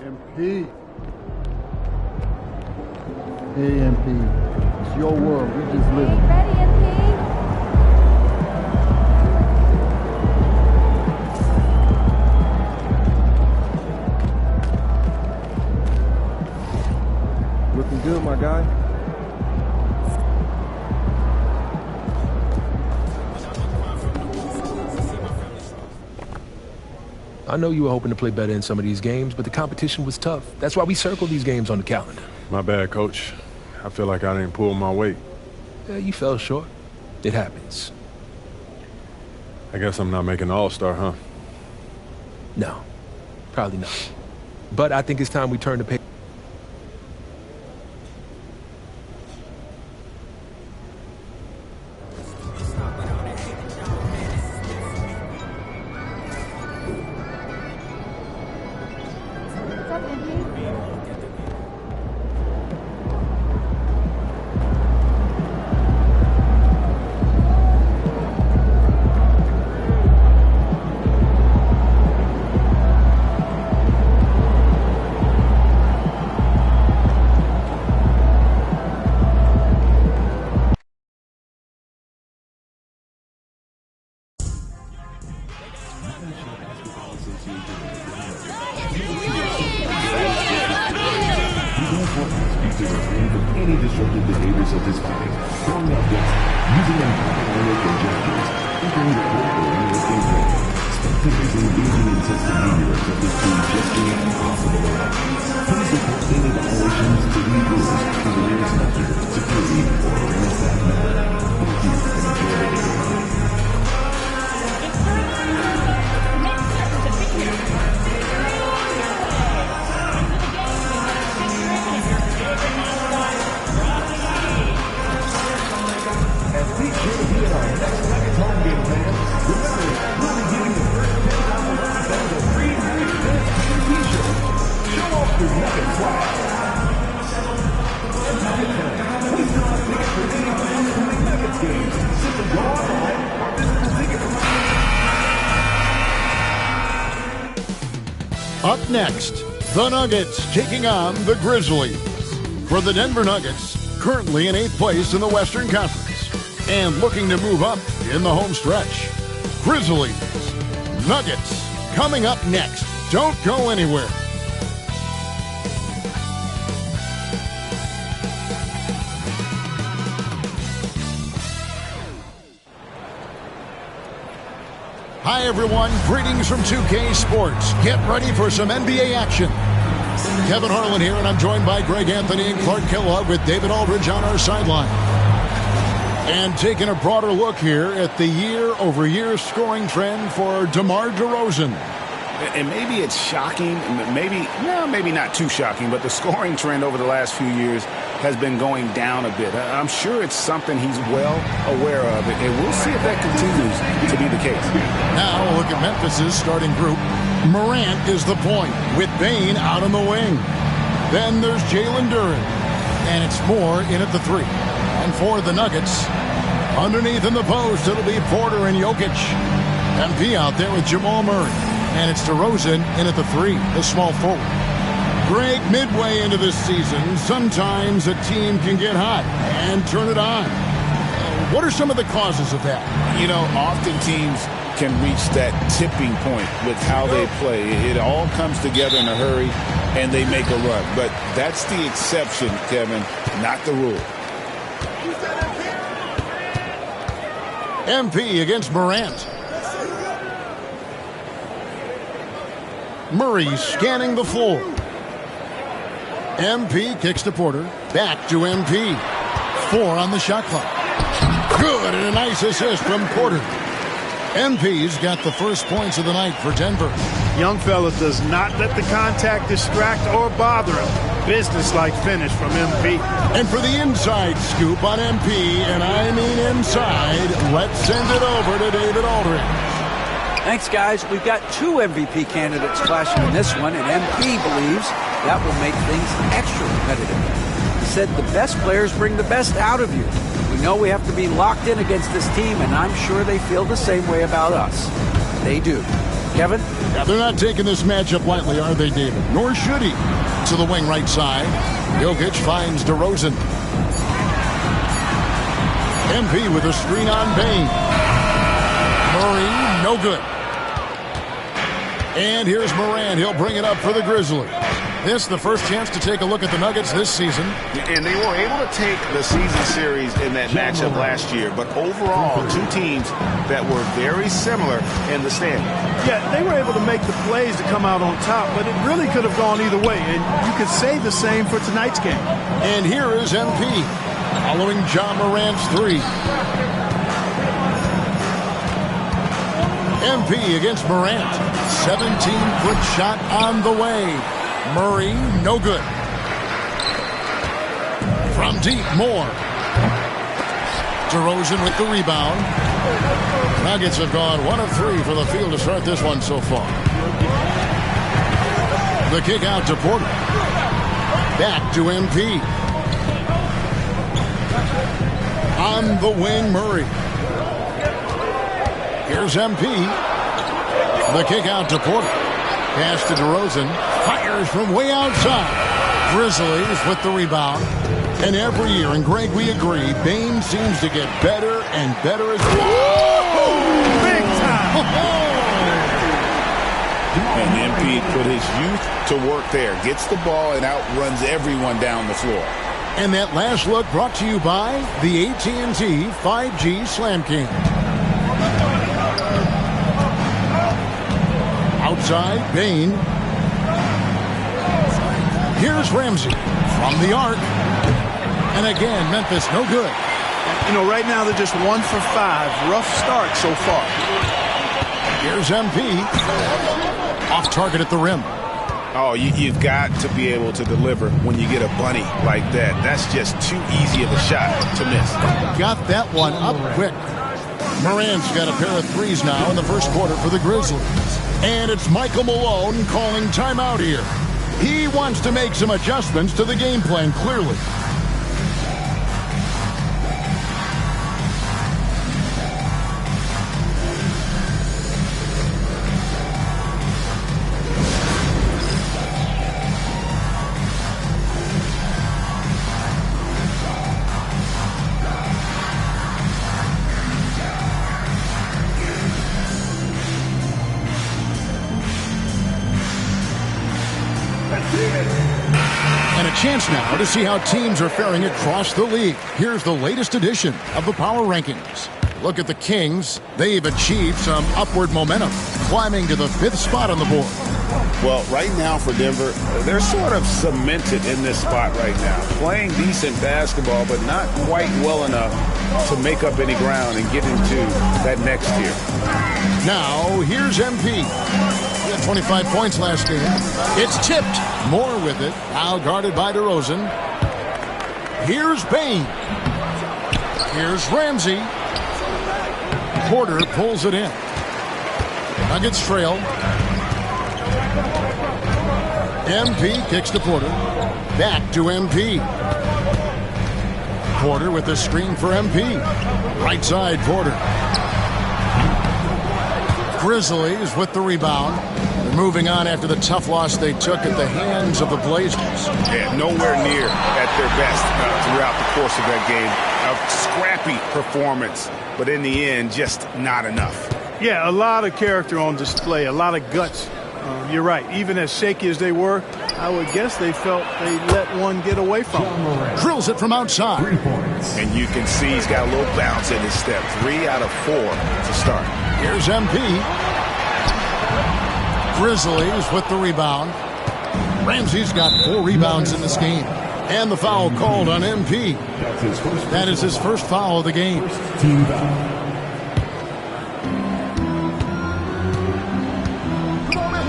MP. Hey, MP. It's your world. We just live in it. Ready, MP? Looking good, my guy. I know you were hoping to play better in some of these games, but the competition was tough. That's why we circled these games on the calendar. My bad, Coach. I feel like I didn't pull my weight. Yeah, you fell short. It happens. I guess I'm not making the All-Star, huh? No, probably not. But I think it's time we turn the page. Any disruptive behaviors of this kind, throwing objects, using improper gestures, entering the court or interrupting play. Spectators engaging in such behavior are subject to gesturing and possible arrests. Please report any violations to lead rules to the nearest officer, security, or arena staff member. Thank you and enjoy the day. Up next, the Nuggets taking on the Grizzlies. For the Denver Nuggets, currently in 8th place in the Western Conference and looking to move up in the home stretch. Grizzlies, Nuggets, coming up next. Don't go anywhere. Hi, everyone. Greetings from 2K Sports. Get ready for some NBA action. Kevin Harlan here, and I'm joined by Greg Anthony and Clark Kellogg with David Aldridge on our sideline. And taking a broader look here at the year-over-year scoring trend for DeMar DeRozan. And maybe it's shocking, maybe not too shocking, but the scoring trend over the last few years has been going down a bit. I'm sure it's something he's well aware of, and we'll see if that continues to be the case. Now we'll look at Memphis's starting group. Morant is the point, with Bane out on the wing. Then there's Jalen Duren, and it's Moore in at the 3. And for the Nuggets, underneath in the post, it'll be Porter and Jokic. MP out there with Jamal Murray. And it's DeRozan in at the 3, the small forward. Greg, midway into this season, sometimes a team can get hot and turn it on. What are some of the causes of that? You know, often teams can reach that tipping point with how they play. It all comes together in a hurry, and they make a run. But that's the exception, Kevin, not the rule. MP against Morant. Murray scanning the floor. MP kicks to Porter. Back to MP. 4 on the shot clock. Good, and a nice assist from Porter. MP's got the first points of the night for Denver. Young fella does not let the contact distract or bother him. Business-like finish from MP. And for the inside scoop on MP, and I mean inside, let's send it over to David Aldridge. Thanks, guys. We've got 2 MVP candidates clashing in this one, and MP believes that will make things extra competitive. He said the best players bring the best out of you. We know we have to be locked in against this team, and I'm sure they feel the same way about us. They do. Kevin? Yeah, they're not taking this matchup lightly, are they, David? Nor should he. To the wing right side. Jokic finds DeRozan. MP with a screen on Bane. Murray, no good. And here's Morant. He'll bring it up for the Grizzlies. This the first chance to take a look at the Nuggets this season. And they were able to take the season series in that matchup last year. But overall, two teams that were very similar in the standing. Yeah, they were able to make the plays to come out on top, but it really could have gone either way. And you could say the same for tonight's game. And here is MP following John Morant's three. MP against Morant. 17-foot shot on the way. Murray, no good. From deep, Moore. DeRozan with the rebound. Nuggets have gone 1 of 3 for the field to start this one so far. The kick out to Porter. Back to MP. On the wing, Murray. Here's MP. The kick out to Porter. Pass to DeRozan. Fires from way outside. Grizzlies with the rebound. And every year, and Greg, we agree, Bane seems to get better and better as well. Big time! And MP put his youth to work there. Gets the ball and outruns everyone down the floor. And that last look brought to you by the AT&T 5G Slam King. Outside, Bane. Here's Ramsey from the arc. And again, Memphis no good. You know, right now they're just 1 for 5. Rough start so far. Here's MP. Off target at the rim. Oh, you've got to be able to deliver when you get a bunny like that. That's just too easy of a shot to miss. Got that one up quick. Morant's got a pair of threes now in the first quarter for the Grizzlies. And it's Michael Malone calling timeout here. He wants to make some adjustments to the game plan, clearly. And a chance now to see how teams are faring across the league. Here's the latest edition of the Power Rankings. Look at the Kings. They've achieved some upward momentum, climbing to the 5th spot on the board. Well, right now for Denver, they're sort of cemented in this spot right now. Playing decent basketball, but not quite well enough to make up any ground and get into that next tier. Now, here's MP. He had 25 points last game. It's tipped. Moore with it. Now guarded by DeRozan. Here's Bane. Here's Ramsey. Porter pulls it in. Nuggets trail. MP kicks to Porter. Back to MP. Porter with the screen for MP. Right side, Porter. Grizzlies with the rebound. They're moving on after the tough loss they took at the hands of the Blazers. Yeah, nowhere near at their best throughout the course of that game. A scrappy performance, but in the end, just not enough. Yeah, a lot of character on display, a lot of guts. You're right. Even as shaky as they were, I would guess they felt they let one get away from them. Drills it from outside. And you can see he's got a little bounce in his step. 3 out of 4 to start. Here's MP. Grizzlies with the rebound. Ramsey's got 4 rebounds in this game. And the foul called on MP. That is his first foul of the game. Team foul.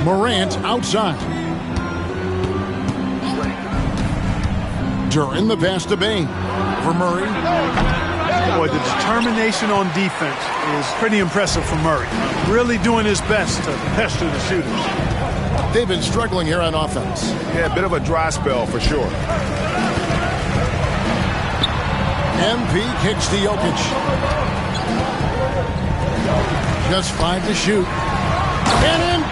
Morant outside. During the pass to Bane. For Murray. Boy, the determination on defense is pretty impressive for Murray. Really doing his best to pester the shooters. They've been struggling here on offense. Yeah, a bit of a dry spell for sure. MP kicks to Jokic. Just 5 to shoot. And in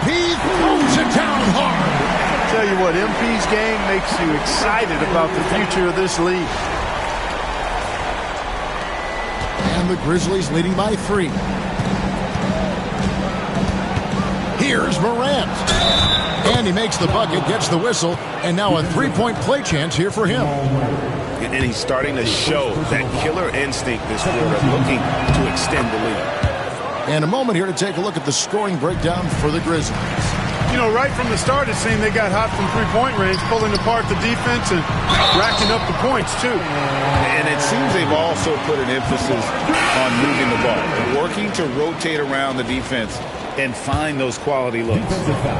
Throws it down hard. Tell you what, MP's game makes you excited about the future of this league. And the Grizzlies leading by 3. Here's Morant. And he makes the bucket, gets the whistle, and now a three-point play chance here for him. And he's starting to show that killer instinct this quarter, looking to extend the lead. And a moment here to take a look at the scoring breakdown for the Grizzlies. You know, right from the start, it seemed they got hot from three-point range, pulling apart the defense and racking up the points, too. And it seems they've also put an emphasis on moving the ball, working to rotate around the defense and find those quality looks.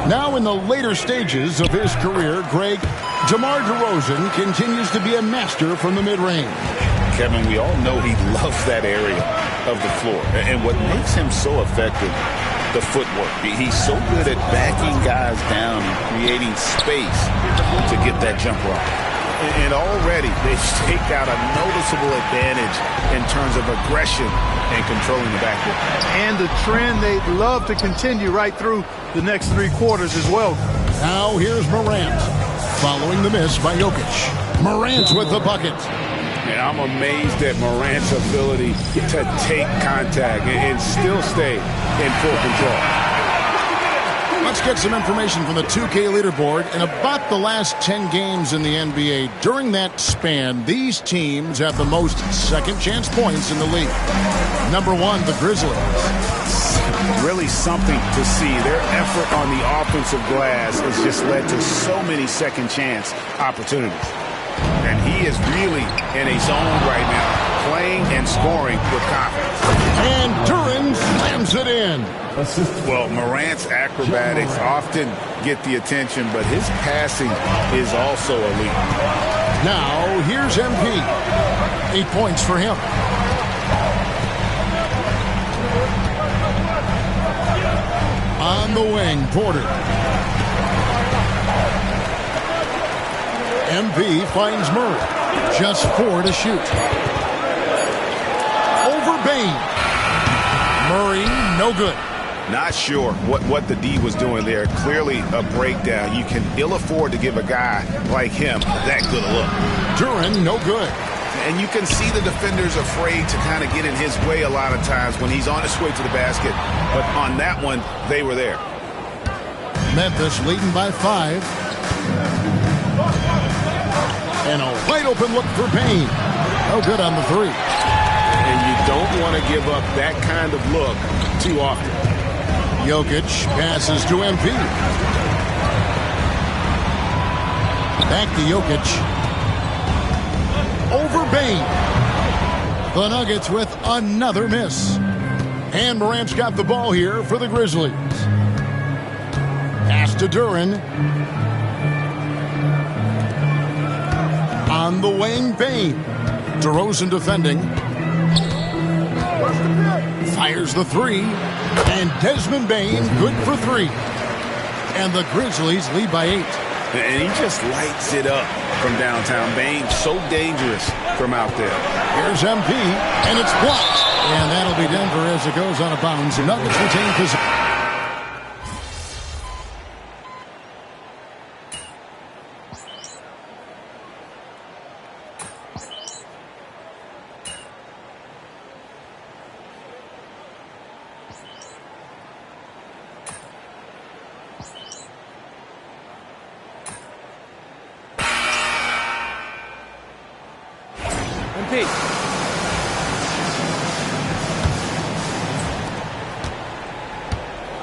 Now in the later stages of his career, Greg, DeMar DeRozan continues to be a master from the mid-range. Kevin, we all know he loves that area of the floor. And what makes him so effective, the footwork. He's so good at backing guys down and creating space to get that jumper off. And already they've staked out a noticeable advantage in terms of aggression and controlling the backcourt. And the trend they'd love to continue right through the next 3 quarters as well. Now here's Morant, following the miss by Jokic. Morant with the bucket. And I'm amazed at Morant's ability to take contact and still stay in full control. Let's get some information from the 2K leaderboard. In about the last 10 games in the NBA, during that span, these teams have the most second chance points in the league. Number 1, the Grizzlies. Really something to see. Their effort on the offensive glass has just led to so many second chance opportunities. And he is really in a zone right now, playing and scoring with confidence. And Duran slams it in. Well, Morant's acrobatics often get the attention, but his passing is also elite. Now, here's MP. 8 points for him. On the wing, Porter. MP finds Murray. Just 4 to shoot. Over Bain. Murray, no good. Not sure what the D was doing there. Clearly a breakdown. You can ill afford to give a guy like him that good a look. Duran, no good. And you can see the defenders afraid to kind of get in his way a lot of times when he's on his way to the basket. But on that one, they were there. Memphis leading by 5. And a wide open look for Payne. No good on the 3. And you don't want to give up that kind of look too often. Jokic passes to MP. Back to Jokic. Over Bain. The Nuggets with another miss. And Morant's got the ball here for the Grizzlies. Pass to Duran. On the wing, Bain. DeRozan defending. Fires the 3. And Desmond Bain good for 3. And the Grizzlies lead by 8. And he just lights it up from downtown. Bain so dangerous from out there. Here's MP, and it's blocked. And that'll be Denver as it goes out of bounds. Nuggets retain possession.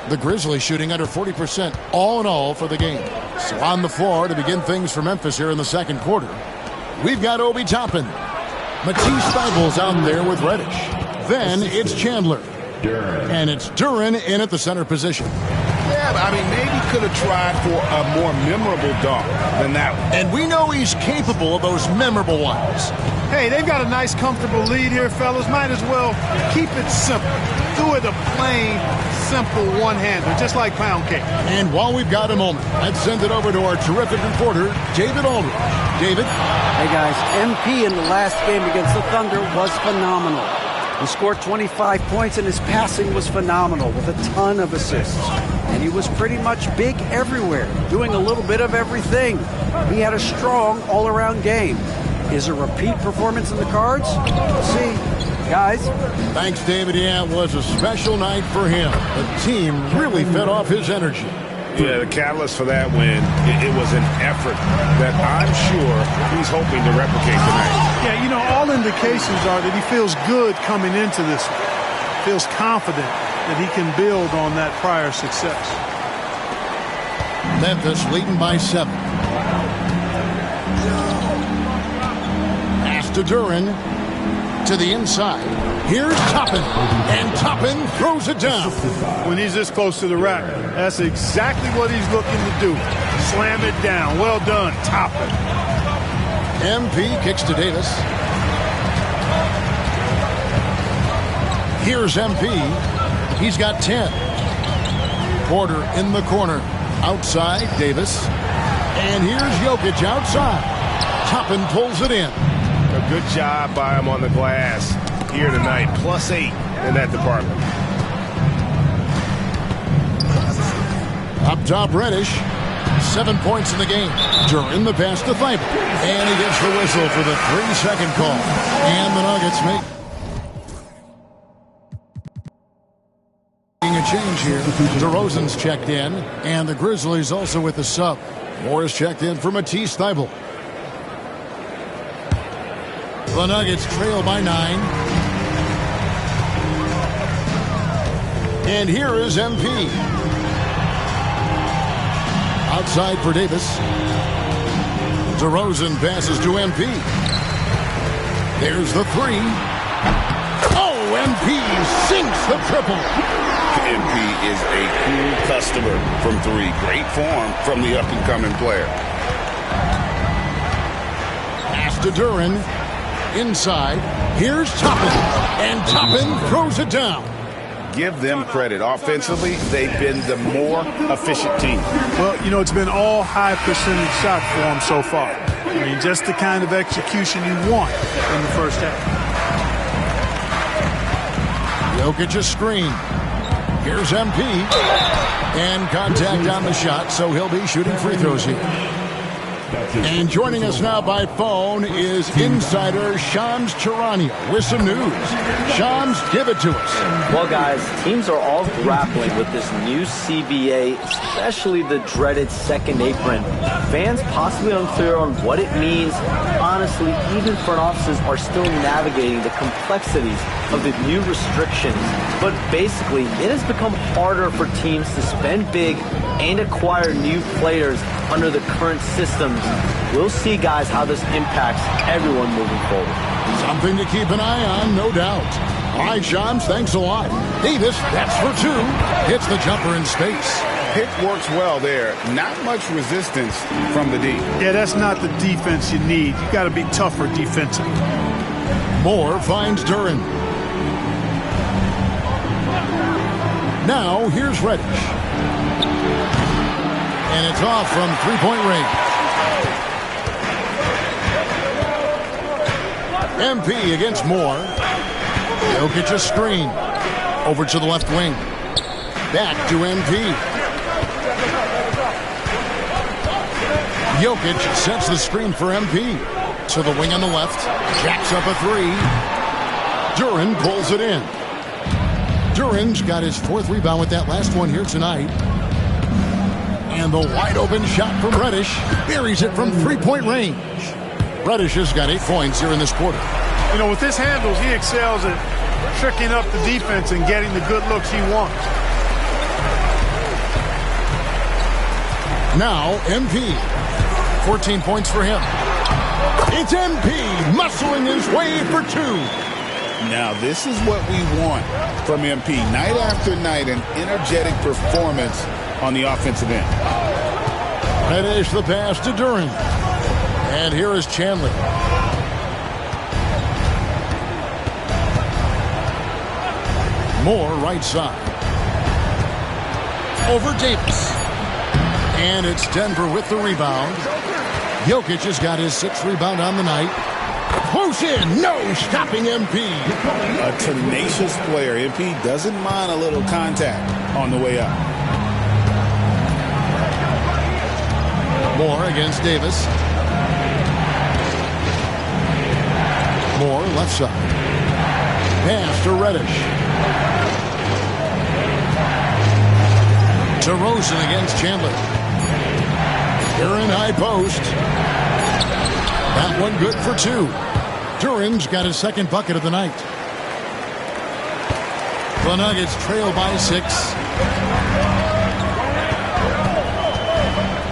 The Grizzlies shooting under 40% all in all for the game. So on the floor to begin things for Memphis here in the second quarter, we've got Obi Toppin. Matisse Thybulle out there with Reddish. Then it's Chandler. And it's Duran in at the center position. Yeah, I mean, maybe could have tried for a more memorable dunk than that one. And we know he's capable of those memorable ones. Hey, they've got a nice, comfortable lead here, fellas. Might as well keep it simple. Do it a plain, simple one-hander, just like pound cake. And while we've got a moment, let's send it over to our terrific reporter, David Aldridge. David? Hey, guys, MP in the last game against the Thunder was phenomenal. He scored 25 points, and his passing was phenomenal with a ton of assists. and he was pretty much big everywhere, doing a little bit of everything. He had a strong all-around game. Is a repeat performance in the cards? Let's see. Guys. Thanks, David. Yeah, it was a special night for him. The team really fed off his energy. Yeah, the catalyst for that win, it was an effort that I'm sure he's hoping to replicate tonight. Yeah, you know, all indications are that he feels good coming into this one. Feels confident that he can build on that prior success. Memphis leading by 7. Pass to Duren. To the inside. Here's Toppin. And Toppin throws it down. When he's this close to the rack, that's exactly what he's looking to do. Slam it down. Well done, Toppin. MP kicks to Davis. Here's MP. He's got 10. Porter in the corner. Outside, Davis. And here's Jokic outside. Toppin pulls it in. A good job by him on the glass here tonight. +8 in that department. Up top, Reddish. 7 points in the game. During the pass to Thibault. And he gets the whistle for the 3-second call. And the Nuggets make a change here. DeRozan's checked in. And the Grizzlies also with the sub. Morris checked in for Matisse Thybulle. The Nuggets trail by 9. And here is MP. Outside for Davis. DeRozan passes to MP. There's the 3. Oh, MP sinks the triple. MP is a cool customer from 3. Great form from the up-and-coming player. Pass to Duren. Inside. Here's Toppin. And Toppin throws it down. Give them credit. Offensively, they've been the more efficient team. Well, you know, it's been all high percentage shots for them so far. I mean, just the kind of execution you want in the first half. Jokic's screen. Here's MP. And contact on the shot, so he'll be shooting free throws here. And joining us now by phone is insider Shams Charania with some news. Shams, give it to us. Well, guys, teams are all grappling with this new CBA, especially the dreaded second apron. Fans possibly unclear on what it means. Honestly, even front offices are still navigating the complexities of the new restrictions. But basically, it has become harder for teams to spend big and acquire new players under the current systems. We'll see, guys, how this impacts everyone moving forward. Something to keep an eye on, no doubt. All right, Shams, thanks a lot. Davis, that's for 2. Hits the jumper in space. Pick works well there. Not much resistance from the D. Yeah, that's not the defense you need. You got to be tougher defensively. Moore finds Duren. Now, here's Reddish. And it's off from 3-point range. MP against Moore. Jokic a screen. Over to the left wing. Back to MP. Jokic sets the screen for MP. To the wing on the left. Jacks up a 3. Duren pulls it in. Duren's got his 4th rebound with that last one here tonight. And the wide open shot from Reddish. Buries it from 3-point range. Reddish has got 8 points here in this quarter. You know, with his handles, he excels at tricking up the defense and getting the good looks he wants. Now, MP. 14 points for him. It's MP muscling his way for 2. Now, this is what we want from MP. Night after night, an energetic performance on the offensive end. Reddish the pass to Duren. And here is Chandler. Moore right side. Over Davis. And it's Denver with the rebound. Jokic has got his 6th rebound on the night. Close in. No stopping MP. A tenacious player. MP doesn't mind a little contact on the way up. Moore against Davis. Moore left side. Pass to Reddish. To Rosen against Chandler. Here in high post. That one good for 2. Duran's got his second bucket of the night. The Nuggets trail by 6.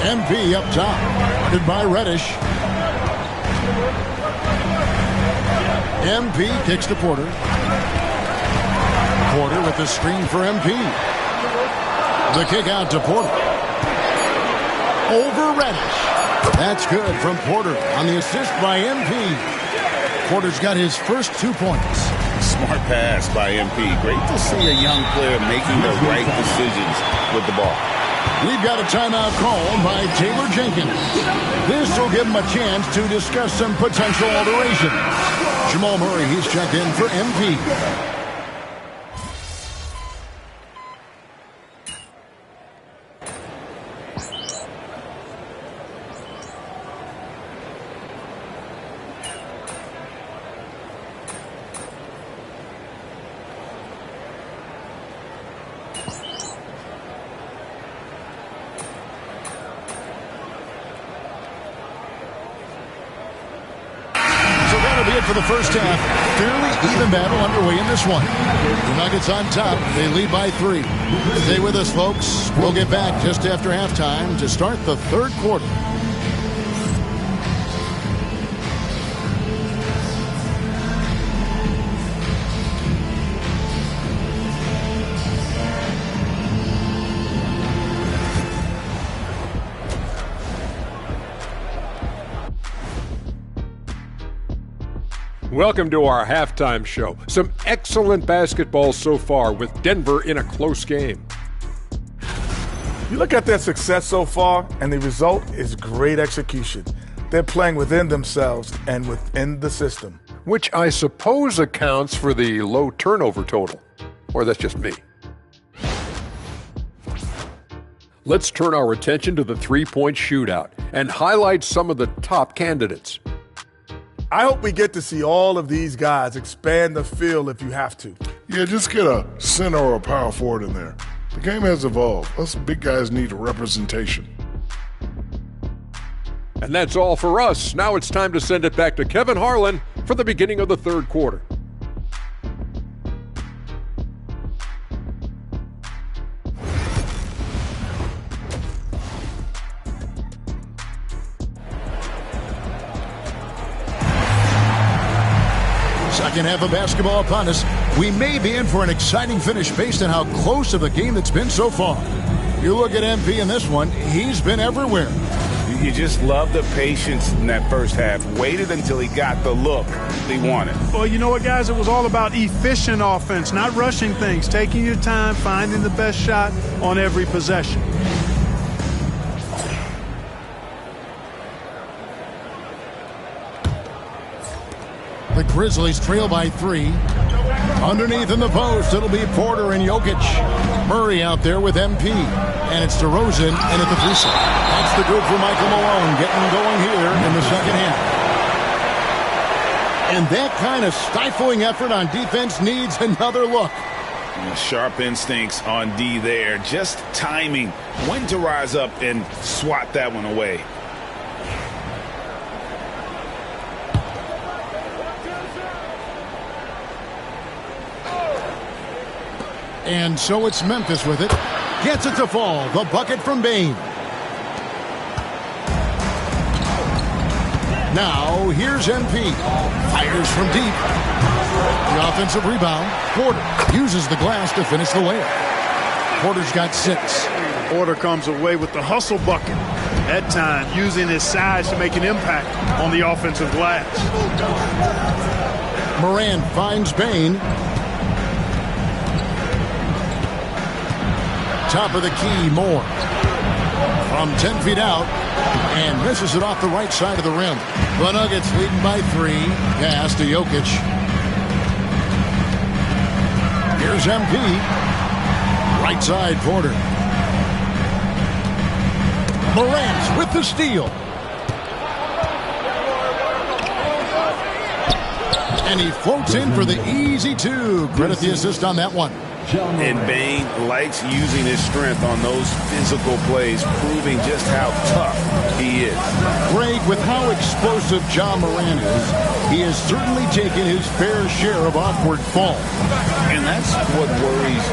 MP up top. Goodbye Reddish. MP kicks to Porter. Porter with the screen for MP. The kick out to Porter. Over Reddish. That's good from Porter on the assist by MP. Porter's got his first 2 points. Smart pass by MP. Great to see a young player making the right decisions with the ball. We've got a timeout called by Taylor Jenkins. This will give him a chance to discuss some potential alterations. Jamal Murray, he's checked in for MP. For the first half, fairly even battle underway in this one. The Nuggets on top. They lead by 3. Stay with us, folks. We'll get back just after halftime to start the third quarter. Welcome to our halftime show. Some excellent basketball so far with Denver in a close game. You look at their success so far, and the result is great execution. They're playing within themselves and within the system. Which I suppose accounts for the low turnover total. Or that's just me. Let's turn our attention to the three-point shootout and highlight some of the top candidates. I hope we get to see all of these guys expand the field if you have to. Yeah, just get a center or a power forward in there. The game has evolved. Us big guys need representation. And that's all for us. Now it's time to send it back to Kevin Harlan for the beginning of the third quarter. Second half of basketball upon us. We may be in for an exciting finish based on how close of the game it's been so far. You look at MP in this one, he's been everywhere. You just love the patience in that first half. Waited until he got the look he wanted. Well, you know what, guys? It was all about efficient offense, not rushing things, taking your time, finding the best shot on every possession. The Grizzlies trail by 3. Underneath in the post, it'll be Porter and Jokic. Murray out there with MP. And it's DeRozan in at the 3 slot. That's the good for Michael Malone getting going here in the second half. And that kind of stifling effort on defense needs another look. Sharp instincts on D there. Just timing when to rise up and swat that one away. And so it's Memphis with it. Gets it to fall. The bucket from Bane. Now, here's MP. Fires from deep. The offensive rebound. Porter uses the glass to finish the layup. Porter's got 6. Porter comes away with the hustle bucket. That time, using his size to make an impact on the offensive glass. Moran finds Bane. Top of the key, Moore. From 10 feet out, and misses it off the right side of the rim. The Nuggets leading by 3. Pass to Jokic. Here's MP. Right side, Porter. Morant with the steal. And he floats in for the easy two. Credit the assist on that one. And Bane likes using his strength on those physical plays, proving just how tough he is. Greg, with how explosive Ja Morant is, he has certainly taken his fair share of awkward falls. And that's what worries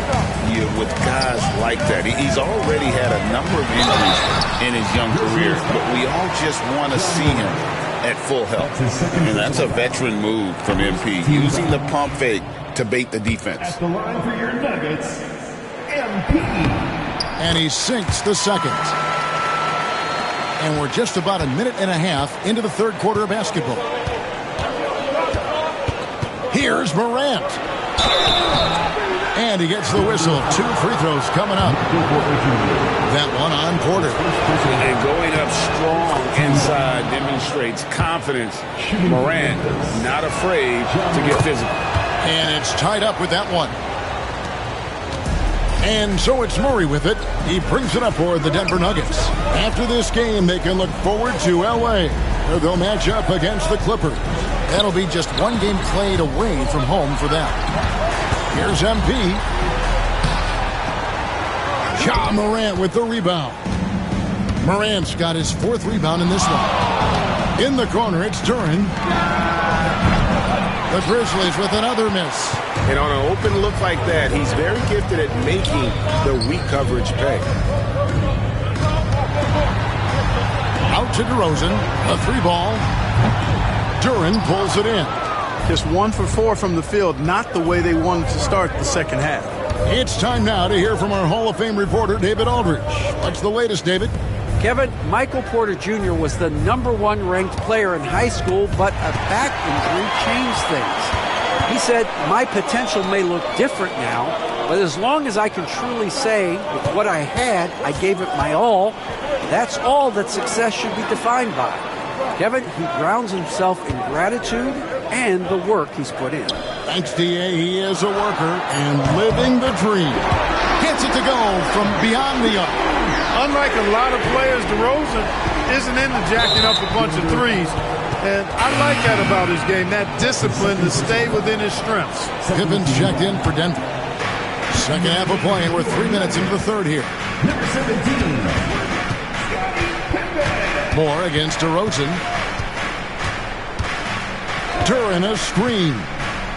you with guys like that. He's already had a number of injuries in his young career, but we all just want to see him at full health. And that's a veteran move from MP, using the pump fake to bait the defense. At the line for your Nuggets, MP. And he sinks the second. And we're just about a minute and a half into the third quarter of basketball. Here's Morant. And he gets the whistle. 2 free throws coming up. That one on Porter. And going up strong inside demonstrates confidence. Morant not afraid to get physical. And it's tied up with that one. And so it's Murray with it. He brings it up for the Denver Nuggets. After this game, they can look forward to L.A., where they'll match up against the Clippers. That'll be just one game played away from home for them. Here's MP. Ja Morant with the rebound. Morant's got his 4th rebound in this one. In the corner, it's Duran. The Grizzlies with another miss. And on an open look like that, he's very gifted at making the weak coverage pay. Out to DeRozan. A 3-ball. Duran pulls it in. Just 1 for 4 from the field, not the way they wanted to start the second half. It's time now to hear from our Hall of Fame reporter, David Aldridge. What's the latest, David? Kevin, Michael Porter Jr. was the #1 ranked player in high school, but a back injury changed things. He said, my potential may look different now, but as long as I can truly say with what I had, I gave it my all, that's all that success should be defined by. Kevin, he grounds himself in gratitude and the work he's put in. Thanks, D.A. He is a worker and living the dream. Gets it to go from beyond the arc. Unlike a lot of players, DeRozan isn't into jacking up a bunch of threes. And I like that about his game, that discipline to stay within his strengths. Gibbons checked in for Denver. Second half of play, and we're 3 minutes into the third here. Number 17. Moore against DeRozan. Duran a screen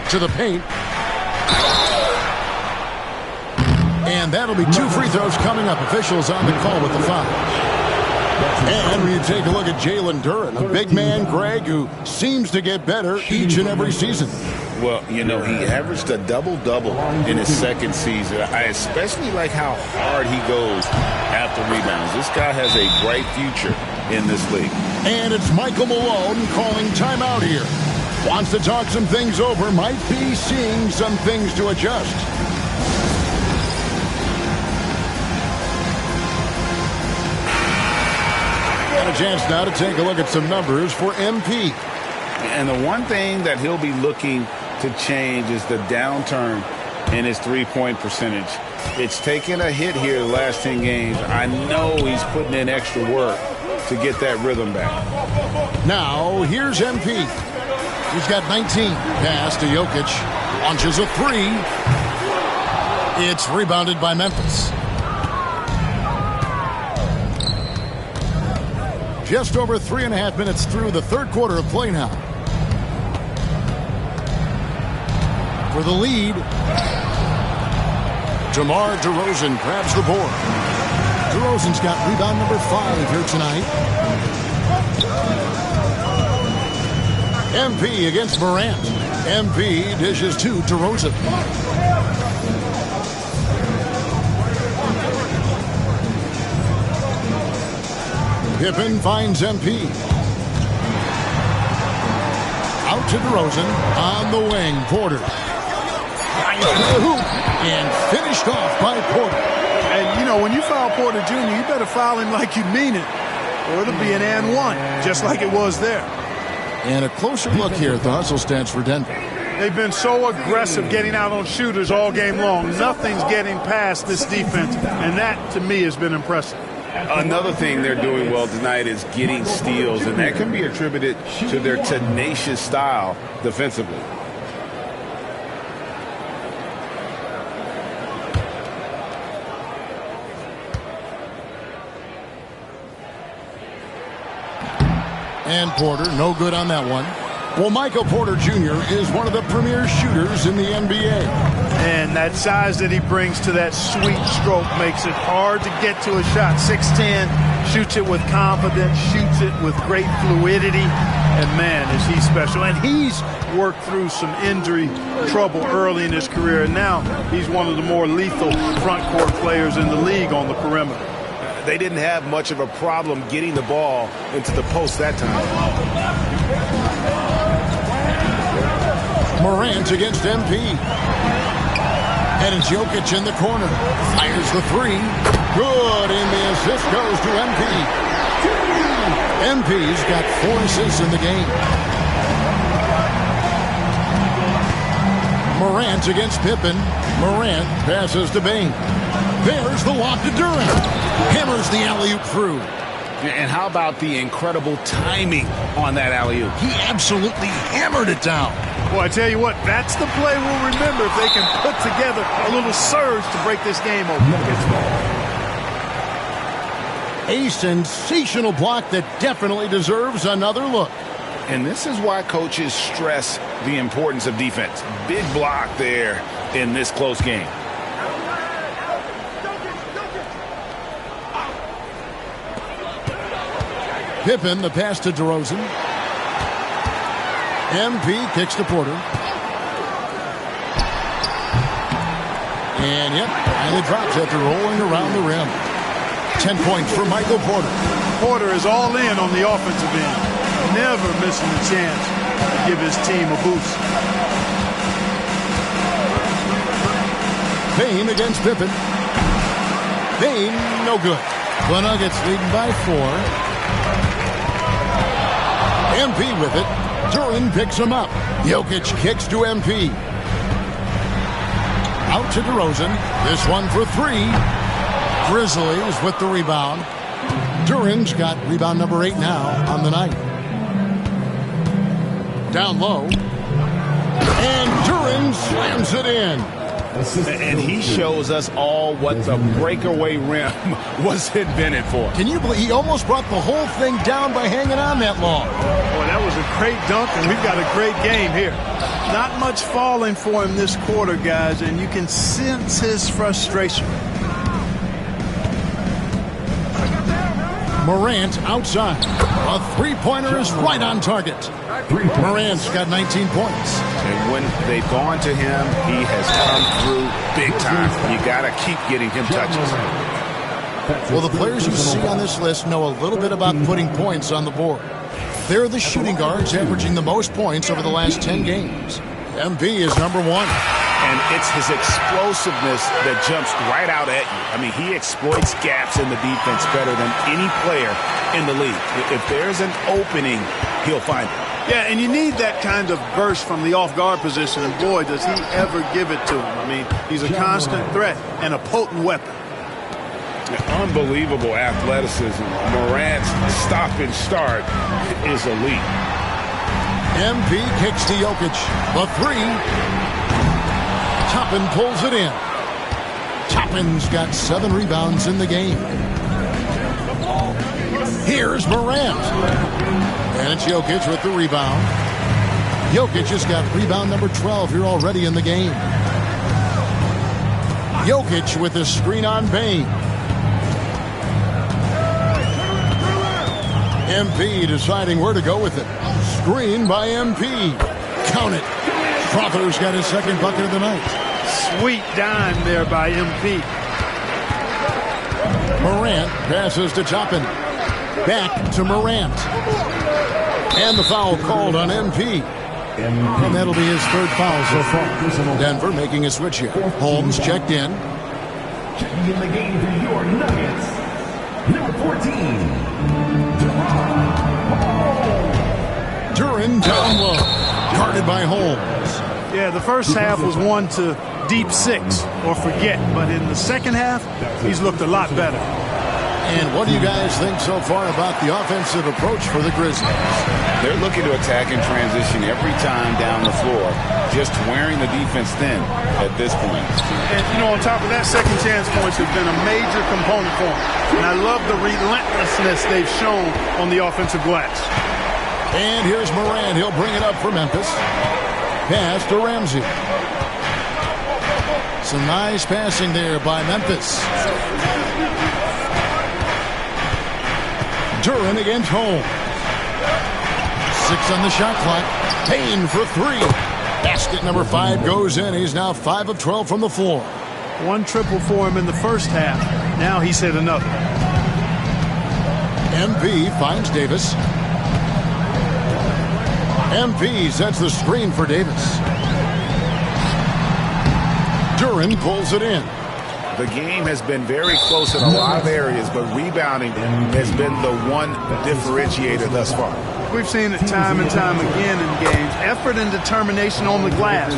to the paint. And that'll be 2 free throws coming up. Officials on the call with the foul. And when you take a look at Jalen Duran, a big man, Greg, who seems to get better each and every season. Well, you know, he averaged a double-double in his second season. I especially like how hard he goes after rebounds. This guy has a bright future in this league. And it's Michael Malone calling timeout here. Wants to talk some things over, might be seeing some things to adjust. Got a chance now to take a look at some numbers for MP. And the one thing that he'll be looking to change is the downturn in his three-point percentage. It's taken a hit here the last 10 games. I know he's putting in extra work to get that rhythm back. Now, here's MP. He's got 19. Pass to Jokic. Launches a 3. It's rebounded by Memphis. Just over 3.5 minutes through the third quarter of play now. For the lead, DeMar DeRozan grabs the board. DeRozan's got rebound number 5 here tonight. MP against Morant. MP dishes to DeRozan. Pippen finds MP. Out to DeRozan. On the wing, Porter. And finished off by Porter. And, you know, when you foul Porter Jr., you better foul him like you mean it, or it'll be an and one, just like it was there. And a closer look here at the hustle stats for Denver. They've been so aggressive getting out on shooters all game long. Nothing's getting past this defense, and that, to me, has been impressive. Another thing they're doing well tonight is getting steals, and that can be attributed to their tenacious style defensively. And Porter, no good on that one. Well, Michael Porter Jr. is one of the premier shooters in the NBA. And that size that he brings to that sweet stroke makes it hard to get to a shot. 6'10", shoots it with confidence, shoots it with great fluidity. And, man, is he special. And he's worked through some injury trouble early in his career. And now he's one of the more lethal front court players in the league on the perimeter. They didn't have much of a problem getting the ball into the post that time. Morant against MP. And it's Jokic in the corner. Fires the three. Good, and the assist goes to MP. MP's got 4 assists in the game. Morant against Pippen. Morant passes to Bane. There's the lob to Durant. Hammers the alley-oop through. And how about the incredible timing on that alley-oop? He absolutely hammered it down. Well, I tell you what, that's the play we'll remember if they can put together a little surge to break this game open. A sensational block that definitely deserves another look. And this is why coaches stress the importance of defense. Big block there in this close game. Pippen, the pass to DeRozan. MP kicks to Porter. And, yep, finally drops after rolling around the rim. 10 points for Michael Porter. Porter is all in on the offensive end. Never missing a chance to give his team a boost. Bane against Pippen. Bane, no good. The Nuggets leading by 4. MP with it. Duran picks him up. Jokic kicks to MP. Out to DeRozan. This one for 3. Grizzlies with the rebound. Duran's got rebound number 8 now on the night. Down low. And Duran slams it in. And he shows us all what the breakaway rim was invented for. Can you believe he almost brought the whole thing down by hanging on that long? Boy, that was a great dunk, and we've got a great game here. Not much falling for him this quarter, guys, and you can sense his frustration. Morant outside. A three-pointer is right on target. Morant's got 19 points. And when they've gone to him, he has come through big time. You got to keep getting him touches. Well, the players you see on this list know a little bit about putting points on the board. They're the shooting guards averaging the most points over the last 10 games. MP is number 1. And it's his explosiveness that jumps right out at you. I mean, he exploits gaps in the defense better than any player in the league. If there's an opening, he'll find it. Yeah, and you need that kind of burst from the off-guard position, and boy, does he ever give it to him. I mean, he's a constant threat and a potent weapon. Unbelievable athleticism. Morant's stop and start is elite. MP kicks to Jokic. The 3. Toppin pulls it in. Toppin's got 7 rebounds in the game. Here's Morant. And it's Jokic with the rebound. Jokic has got rebound number 12 here already in the game. Jokic with the screen on Bane. MP deciding where to go with it. Screen by MP. Count it. Crowther's got his second bucket of the night. Sweet dime there by MP. Morant passes to Toppin. Back to Morant. And the foul called on MP. And that'll be his 3rd foul so far. Denver making a switch here. Holmes checked in. Checking in the game for your Nuggets. Number 14. Duran down low. Guarded by Holmes. Yeah, the first half was 1 to deep 6 or forget. But in the second half, he's looked a lot better. And what do you guys think so far about the offensive approach for the Grizzlies? They're looking to attack and transition every time down the floor, just wearing the defense thin at this point. And, on top of that, second chance points have been a major component for them. And I love the relentlessness they've shown on the offensive glass. And here's Morant. He'll bring it up for Memphis. Pass to Ramsey. Some nice passing there by Memphis. Duren against Holmes. 6 on the shot clock. Payne for 3. Basket number 5 goes in. He's now 5 of 12 from the floor. 1 triple for him in the first half. Now he's hit another. MP finds Davis. MP sets the screen for Davis. Duren pulls it in. The game has been very close in a lot of areas, but rebounding has been the one differentiator thus far. We've seen it time and time again in games. Effort and determination on the glass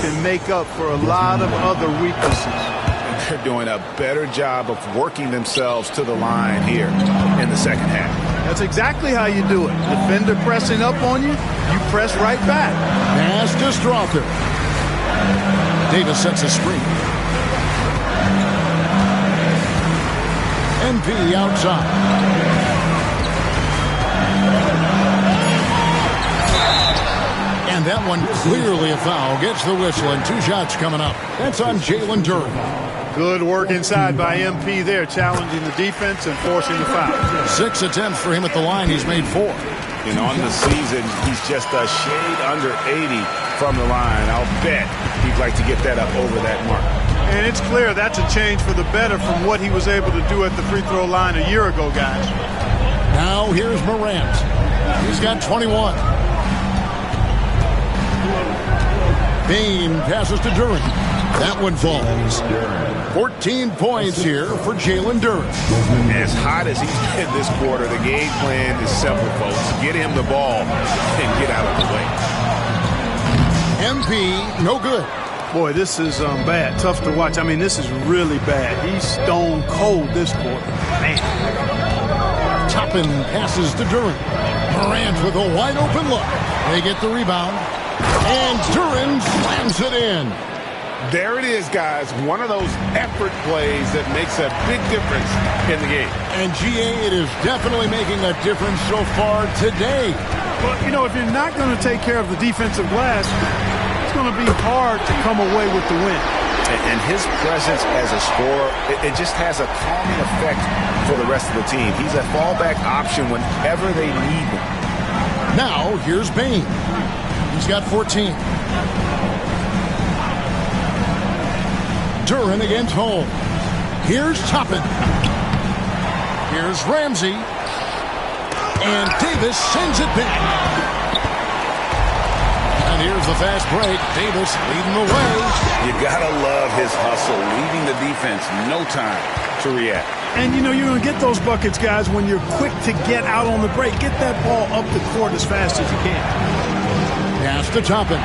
can make up for a lot of other weaknesses. They're doing a better job of working themselves to the line here in the second half. That's exactly how you do it. Defender pressing up on you, you press right back. Pass to Strother. Davis sets a screen. MP outside. And that one clearly a foul. Gets the whistle and 2 shots coming up. That's on Jalen Duren. Good work inside by MP there, challenging the defense and forcing the foul. 6 attempts for him at the line. He's made 4. And on the season, he's just a shade under 80 from the line. I'll bet he'd like to get that up over that mark. And it's clear that's a change for the better from what he was able to do at the free throw line a year ago, guys. Now here's Morant. He's got 21. Payne passes to Duren. That one falls. 14 points here for Jalen Duren. As hot as he's been this quarter, the game plan is simple, folks. Get him the ball and get out of the way. MP, no good. Boy, this is bad. Tough to watch. I mean, this is really bad. He's stone cold this quarter. Man. Toppin passes to Duren. Morant with a wide open look. They get the rebound. And Duren slams it in. There it is, guys. One of those effort plays that makes a big difference in the game. And, GA, it is definitely making a difference so far today. Well, if you're not going to take care of the defensive glass, it's going to be hard to come away with the win. And his presence as a scorer, it just has a calming effect for the rest of the team. He's a fallback option whenever they need him. Now, here's Payne. He's got 14. Duren against Holmes. Here's Toppin. Here's Ramsey. And Davis sends it back. And here's the fast break. Davis leading the way. You gotta love his hustle, leaving the defense no time to react. And you're going to get those buckets, guys, when you're quick to get out on the break. Get that ball up the court as fast as you can. Pass to Toppin.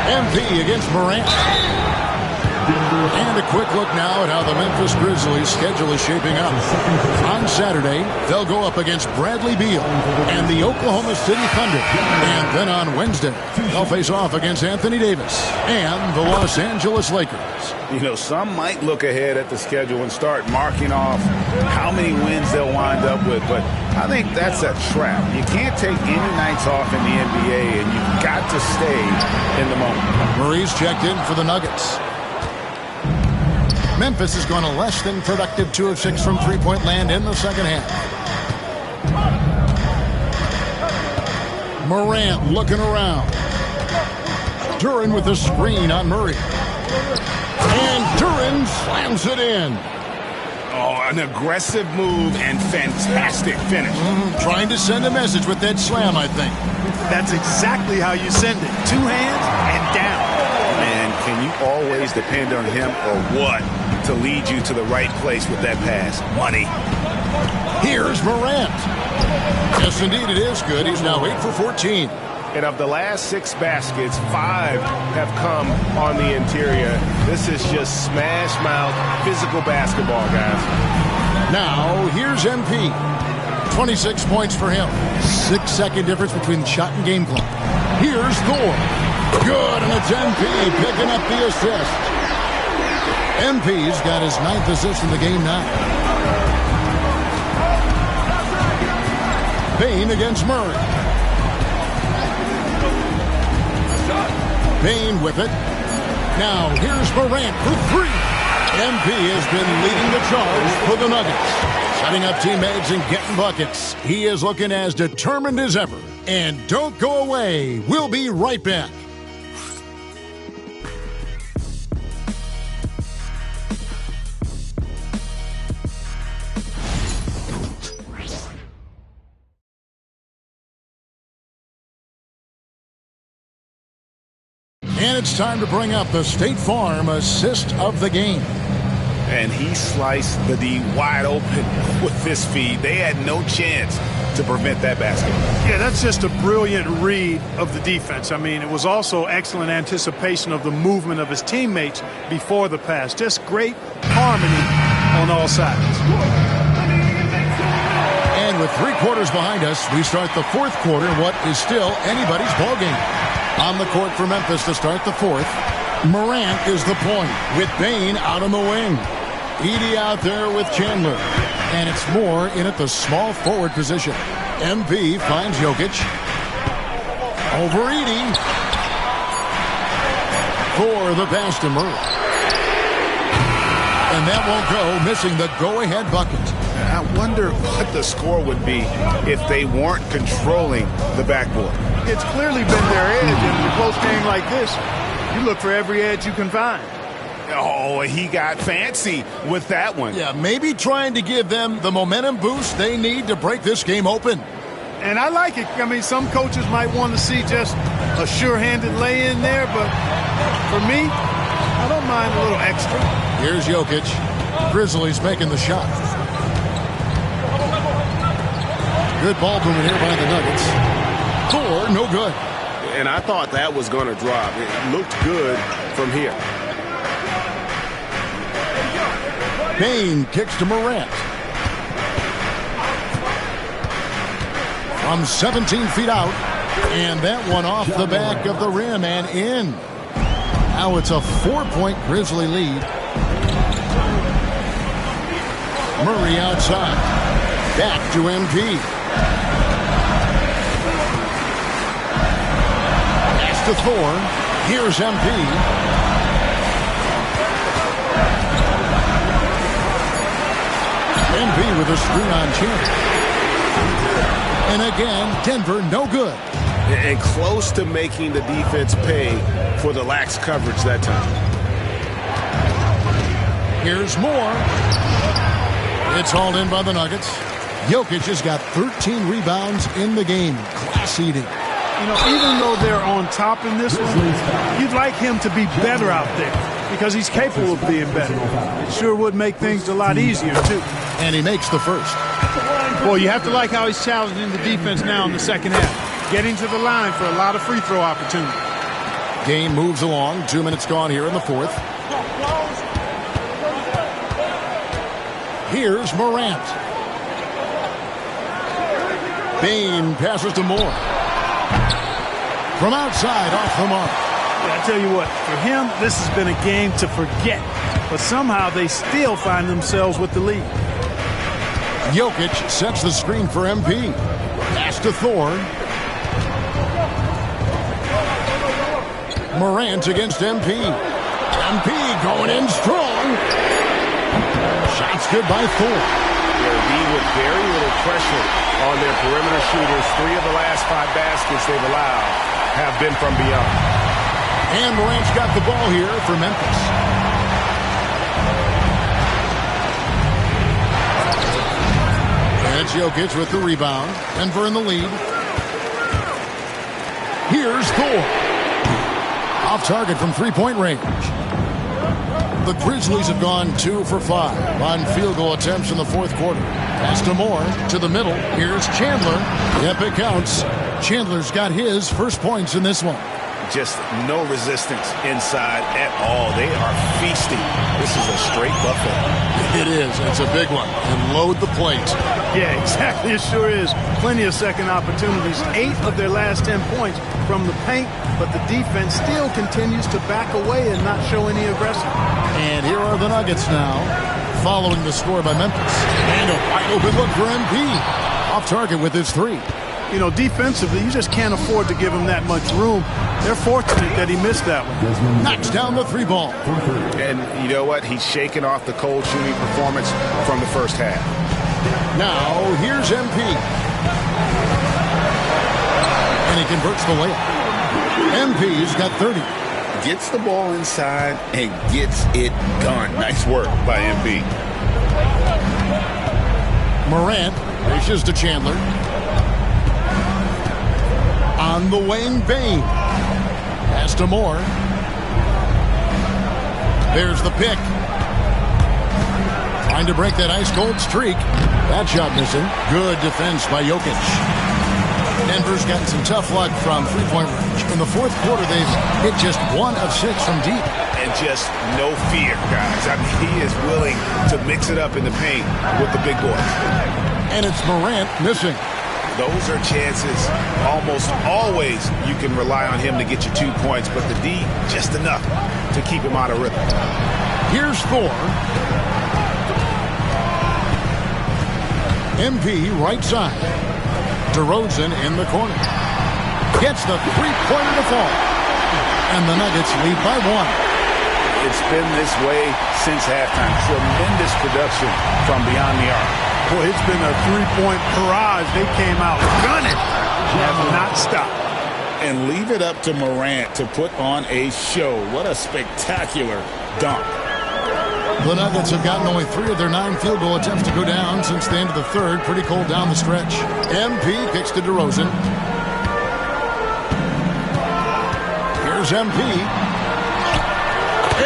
MP against Morant. And a quick look now at how the Memphis Grizzlies' schedule is shaping up. On Saturday, they'll go up against Bradley Beal and the Oklahoma City Thunder. And then on Wednesday, they'll face off against Anthony Davis and the Los Angeles Lakers. Some might look ahead at the schedule and start marking off how many wins they'll wind up with, but I think that's a trap. You can't take any nights off in the NBA, and you've got to stay in the moment. Murray's checked in for the Nuggets. Memphis has gone a less than productive 2 of 6 from three-point land in the second half. Morant looking around. Duren with the screen on Murray. And Duren slams it in. Oh, an aggressive move and fantastic finish. Trying to send a message with that slam, I think. That's exactly how you send it. 2 hands and down. And can you always depend on him or what to lead you to the right place with that pass? Money. Here's Morant. Yes, indeed, it is good. He's now 8 for 14. And of the last 6 baskets, 5 have come on the interior. This is just smash mouth physical basketball, guys. Now, here's MP. 26 points for him. 6-second difference between the shot and game clock. Here's Thor. Good, and it's MP picking up the assist. MP's got his 9th assist in the game now. Payne against Murray. Payne with it. Now, here's Morant for 3. MP has been leading the charge for the Nuggets. Setting up teammates and getting buckets. He is looking as determined as ever. And don't go away. We'll be right back. And it's time to bring up the State Farm assist of the game. And he sliced the D wide open with this feed. They had no chance to prevent that basket. Yeah, that's just a brilliant read of the defense. I mean, it was also excellent anticipation of the movement of his teammates before the pass. Just great harmony on all sides. And with 3 quarters behind us, we start the 4th quarter in what is still anybody's ballgame. On the court for Memphis to start the 4th. Morant is the point with Payne out on the wing. Edey out there with Chandler. And it's Moore in at the small forward position. MP finds Jokic. Over Edey. For the pass to Murray. And that won't go, missing the go-ahead bucket. I wonder what the score would be if they weren't controlling the backboard. It's clearly been their edge in a close game like this. You look for every edge you can find. Oh, he got fancy with that one. Yeah, maybe trying to give them the momentum boost they need to break this game open. And I like it. I mean, some coaches might want to see just a sure-handed lay-in there, but for me, I don't mind a little extra. Here's Jokic. Grizzlies making the shot. Good ball movement here by the Nuggets. Thor, no good. And I thought that was going to drop. It looked good from here. Payne kicks to Morant. From 17 feet out. And that one off the back of the rim and in. Now it's a 4-point Grizzly lead. Murray outside. Back to MP. Pass to Thor. Here's MP. MP with a screen on Chandler. And again, Denver no good. And close to making the defense pay for the lax coverage that time. Here's Moore. It's hauled in by the Nuggets. Jokic has got 13 rebounds in the game. Class eating. You know, even though they're on top in this one, you'd like him to be better out there because he's capable of being better. It sure would make things a lot easier, too. And he makes the first. Well, you have to like how he's challenging the defense now in the second half. Getting to the line for a lot of free throw opportunities. Game moves along. 2 minutes gone here in the 4th. Here's Morant. Payne passes to Moore. From outside, off the mark. Yeah, I tell you what, for him, this has been a game to forget. But somehow they still find themselves with the lead. Jokic sets the screen for MP. Pass to Thor. Morant against MP. MP going in strong. Shots good by Thor. They're with very little pressure on their perimeter shooters. 3 of the last 5 baskets they've allowed have been from beyond. And Morant's got the ball here for Memphis. And it's Jokic with the rebound. Denver in the lead. Here's Thor. Off target from 3-point range. The Grizzlies have gone 2 for 5 on field goal attempts in the 4th quarter. Pass to Moore to the middle. Here's Chandler. Yep, it counts. Chandler's got his first points in this one. Just no resistance inside at all. They are feasting. This is a straight buffet. It is. It's a big one. And load the plate. Yeah, exactly. It sure is. Plenty of second opportunities. 8 of their last 10 points from the paint, but the defense still continues to back away and not show any aggression. And here are the Nuggets now, following the score by Memphis. And a wide open look for MP. Off target with his 3. You know, defensively, you just can't afford to give him that much room. They're fortunate that he missed that one. Knocks down the 3 ball. And you know what? He's shaking off the cold shooting performance from the first half. Now, here's MP. And he converts the layup. MP's got 30. Gets the ball inside and gets it done. Nice work by MP. Morant reaches to Chandler. On the wing, Bane. Pass to Moore. There's the pick. Trying to break that ice-cold streak. That shot missing. Good defense by Jokic. Denver's gotten some tough luck from three-point range. In the fourth quarter, they've hit just 1 of 6 from deep. And just no fear, guys. I mean, he is willing to mix it up in the paint with the big boys. And it's Morant missing. Those are chances. Almost always you can rely on him to get you 2 points, but the D, just enough to keep him out of rhythm. Here's Thor. MP right side. DeRozan in the corner. Gets the three-pointer to fall. And the Nuggets lead by 1. It's been this way since halftime. Tremendous production from beyond the arc. Boy, it's been a three-point barrage. They came out gunning. Have not stopped. And leave it up to Morant to put on a show. What a spectacular dunk. The Nuggets have gotten only 3 of their 9 field goal attempts to go down since the end of the third. Pretty cold down the stretch. MP kicks to DeRozan. Here's MP.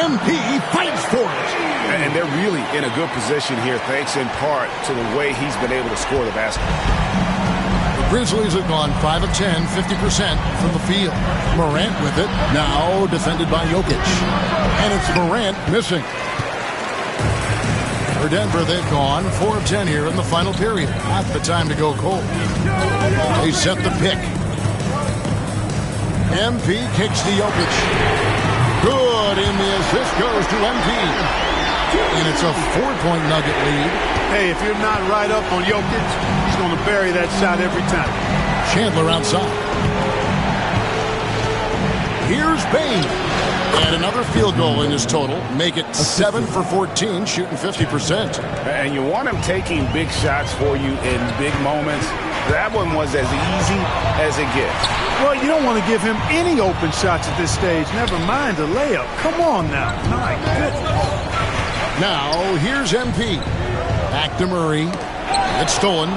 MP fights for it. And they're really in a good position here, thanks in part to the way he's been able to score the basketball. The Grizzlies have gone 5 of 10, 50% from the field. Morant with it, now defended by Jokic. And it's Morant missing. For Denver, they've gone 4 of 10 here in the final period. Not the time to go cold. They set the pick. MP kicks to Jokic. Good, and the assist goes to MP. And it's a 4-point Nugget lead. Hey, if you're not right up on Jokic, he's going to bury that shot every time. Chandler outside. Here's Bane. And another field goal in his total. Make it 7 for 14, shooting 50%. And you want him taking big shots for you in big moments. That one was as easy as it gets. Well, you don't want to give him any open shots at this stage. Never mind a layup. Come on now. My goodness. Now, here's MP. Back to Murray. It's stolen.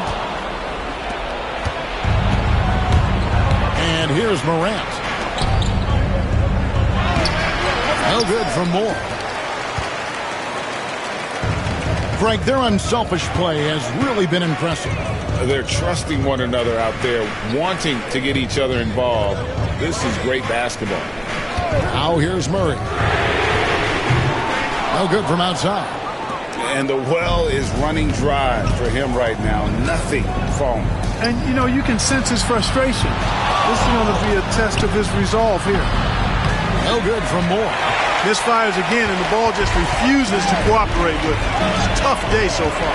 And here's Morant. No good for Moore. Frank, their unselfish play has really been impressive. They're trusting one another out there, wanting to get each other involved. This is great basketball. Now here's Murray. No good from outside. And the well is running dry for him right now. Nothing falling. And, you know, you can sense his frustration. This is going to be a test of his resolve here. No good from Moore. Misfires again, and the ball just refuses to cooperate with him. It's a tough day so far.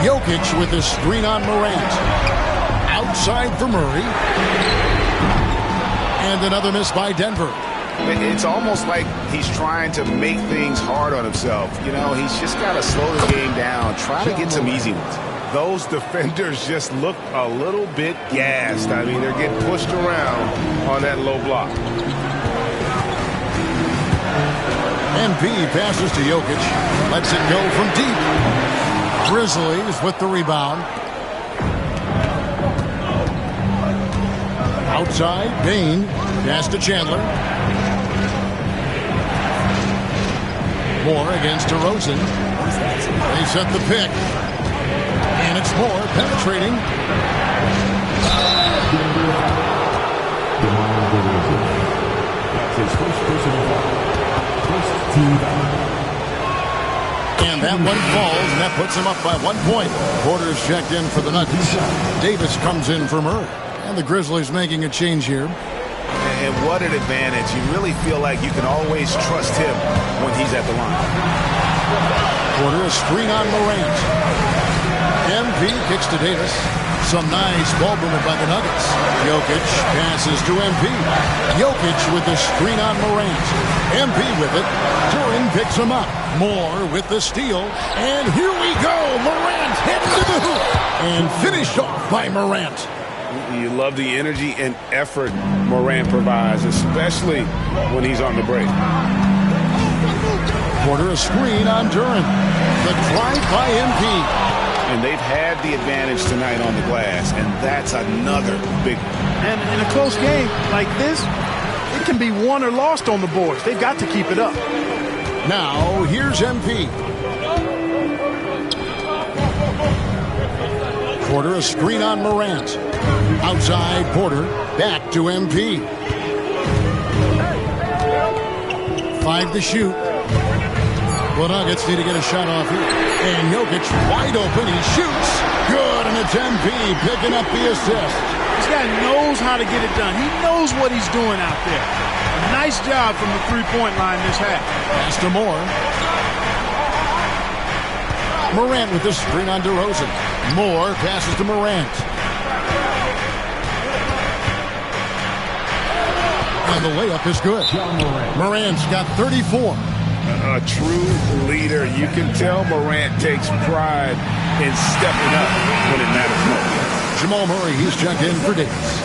Jokic with his screen on Morant. Outside for Murray. And another miss by Denver. It's almost like he's trying to make things hard on himself. You know, he's just got to slow the game down, try to get some easy ones. Those defenders just look a little bit gassed. I mean, they're getting pushed around on that low block. MP passes to Jokic. Lets it go from deep. Grizzlies with the rebound. Outside, Bane. Pass to Chandler. Moore against DeRozan. They set the pick. And it's Moore penetrating. His first personal foul. First team foul. And that one falls, and that puts him up by 1 point. Porter's checked in for the Nuggets. Davis comes in for Murray. And the Grizzlies making a change here. And what an advantage. You really feel like you can always trust him when he's at the line. Porter, a screen on Morant. MP kicks to Davis. Some nice ball movement by the Nuggets. Jokic passes to MP. Jokic with the screen on Morant. MP with it. Duran picks him up. Moore with the steal. And here we go. Morant heading to the hoop. And finished off by Morant. You love the energy and effort Morant provides, especially when he's on the break. Porter, a screen on Duran. The drive by MP. And they've had the advantage tonight on the glass, and that's another big one. And in a close game like this, it can be won or lost on the boards. They've got to keep it up. Now, here's MP. Porter, a screen on Morant. Outside Porter, back to MP. 5 to shoot. The Nuggets need to get a shot off here. And Jokic wide open. He shoots. Good, and it's MP picking up the assist. This guy knows how to get it done. He knows what he's doing out there. A nice job from the three-point line this half. Pass to Moore. Morant with the screen on DeRozan. Moore passes to Morant. And the layup is good. Morant's got 34. A true leader. You can tell Morant takes pride in stepping up when it matters most. Jamal Murray, he's checked in for Davis.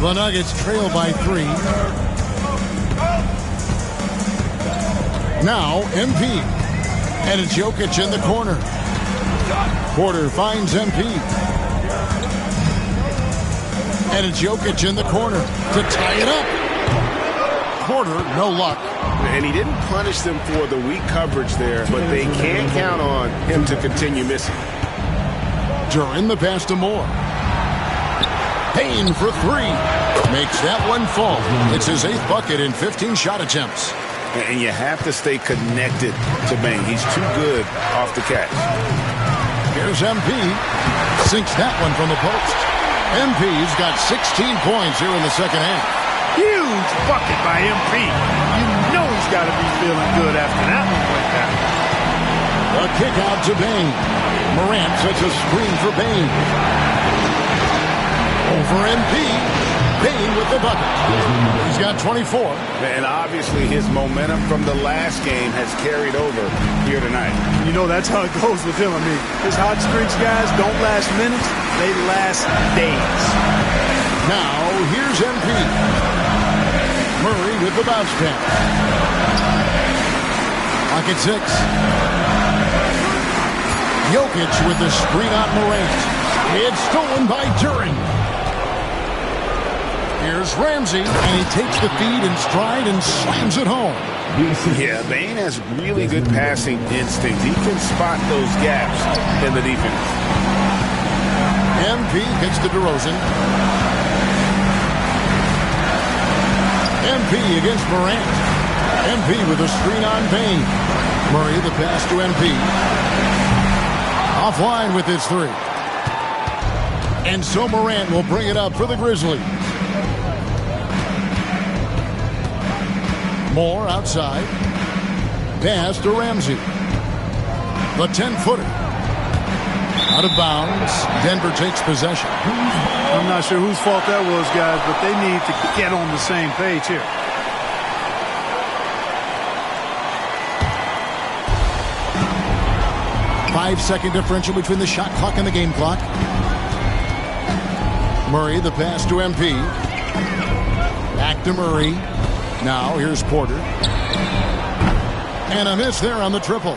The Nuggets trail by 3. Now MP. And it's Jokic in the corner. Porter finds MP. And it's Jokic in the corner to tie it up. Porter, no luck. And he didn't punish them for the weak coverage there, but they can't count on him to continue missing. Duran the pass to Moore. Payne for 3. Makes that one fall. It's his 8th bucket in 15 shot attempts. And you have to stay connected to Bane. He's too good off the catch. Here's MP. Sinks that one from the post. MP's got 16 points here in the second half. Huge bucket by MP. You know he's got to be feeling good after that one went down. A kick out to Bane. Morant sets a screen for Bane. Over MP. Bane with the bucket. He's got 24. And obviously his momentum from the last game has carried over here tonight. You know, that's how it goes with him. I mean, his hot streaks, guys, don't last minutes. They last days. Now, here's MP. Murray with the bounce pass. Pocket 6. Jokic with the screen on Morant. It's stolen by Duran. Here's Ramsey, and he takes the feed in stride and slams it home. Yeah, Bane has really good passing instinct. He can spot those gaps in the defense. MP gets to DeRozan. MP against Morant. MP with a screen on Bane. Murray the pass to MP. Offline with his 3. And so Morant will bring it up for the Grizzlies. Moore outside. Pass to Ramsey. The 10-footer. Out of bounds. Denver takes possession. I'm not sure whose fault that was, guys, but they need to get on the same page here. Five-second differential between the shot clock and the game clock. Murray, the pass to MP. Back to Murray. Now, here's Porter. And a miss there on the triple.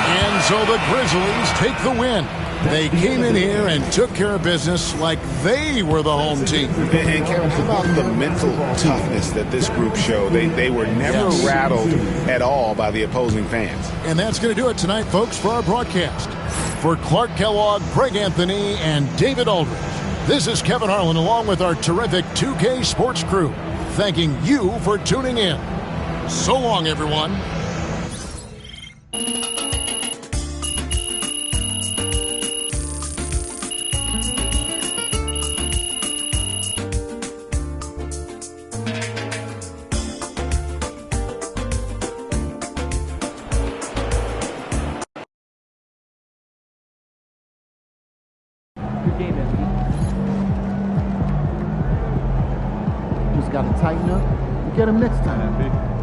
And so the Grizzlies take the win. They came in here and took care of business like they were the home team. And Kevin, how about the mental toughness that this group showed? They were never rattled at all by the opposing fans. And that's going to do it tonight, folks, for our broadcast. For Clark Kellogg, Greg Anthony, and David Aldridge, this is Kevin Harlan along with our terrific 2K Sports crew, thanking you for tuning in. So long, everyone. Just got to tighten up and get him next time.